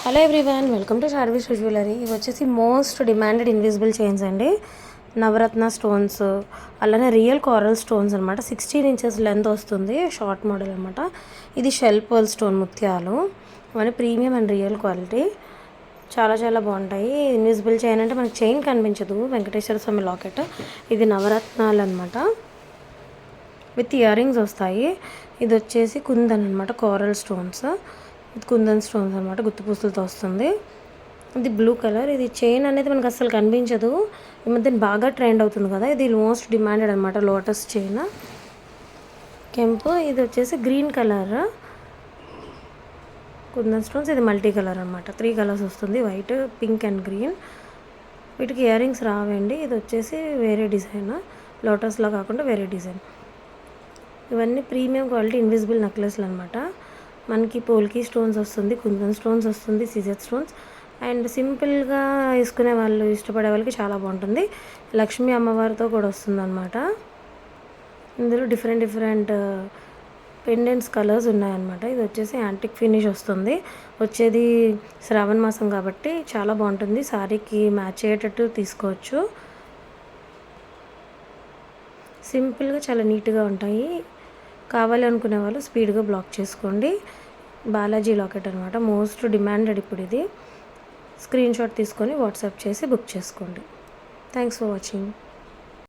Hello everyone, welcome to Charvi's jewellery. ఇవి వచ్చేసి most demanded invisible chains అండి. నవరత్న స్టోన్స్, అలానే రియల్ కోరల్ స్టోన్స్ అనమాట. 16 ఇంచెస్ లెంత్ వస్తుంది, షార్ట్ మోడల్ అనమాట. ఇది షెల్ పర్ల్ స్టోన్ ముత్యాలు, ఇవన్నీ ప్రీమియం అండ్ రియల్ క్వాలిటీ. చాలా చాలా బాగుంటాయి. ఇన్విజిబుల్ చైన్ అంటే మనకి చైన్ కనిపించదు. వెంకటేశ్వర స్వామి లాకెట్. ఇది నవరత్నాలు అనమాట, విత్ ఇయర్ రింగ్స్ వస్తాయి. ఇది వచ్చేసి కుందన్ అనమాట, కోరల్ స్టోన్స్. ఇది కుందన్ స్టోన్స్ అనమాట, గుత్తి పూసలతో వస్తుంది. ఇది బ్లూ కలర్. ఇది చైన్ అనేది మనకు అసలు కనిపించదు. ఈ మధ్య బాగా ట్రెండ్ అవుతుంది కదా, ఇది మోస్ట్ డిమాండెడ్ అనమాట. లోటస్ చైన్ కెంపు. ఇది వచ్చేసి గ్రీన్ కలర్ కుందన్ స్టోన్స్. ఇది మల్టీ కలర్ అనమాట, 3 కలర్స్ వస్తుంది, వైట్, పింక్ అండ్ గ్రీన్. వీటికి ఇయర్ రింగ్స్ రావండి. ఇది వచ్చేసి వేరే డిజైన్, లోటస్లో కాకుండా వేరే డిజైన్. ఇవన్నీ ప్రీమియం క్వాలిటీ ఇన్విజిబుల్ నెక్లెస్లు అనమాట. మనకి పోల్కి స్టోన్స్ వస్తుంది, కుందన్ స్టోన్స్ వస్తుంది, సీజర్ స్టోన్స్. అండ్ సింపుల్గా వేసుకునే వాళ్ళు, ఇష్టపడే వాళ్ళకి చాలా బాగుంటుంది. లక్ష్మీ అమ్మవారితో కూడా వస్తుంది అనమాట. ఇందులో డిఫరెంట్ డిఫరెంట్ పెండెంట్స్ కలర్స్ ఉన్నాయన్నమాట. ఇది వచ్చేసి యాంటిక్ ఫినిష్ వస్తుంది. వచ్చేది శ్రావణ మాసం కాబట్టి చాలా బాగుంటుంది. శారీకి మ్యాచ్ అయ్యేటట్టు తీసుకోవచ్చు. సింపుల్గా చాలా నీట్గా ఉంటాయి. కావాలి అనుకునే వాళ్ళు స్పీడ్గా బ్లాక్ చేసుకోండి. బాలాజీ లాకెట్ అనమాట, మోస్ట్ డిమాండెడ్ ఇప్పుడు. ఇది స్క్రీన్ షాట్ తీసుకొని వాట్సాప్ చేసి బుక్ చేసుకోండి. Thanks for watching.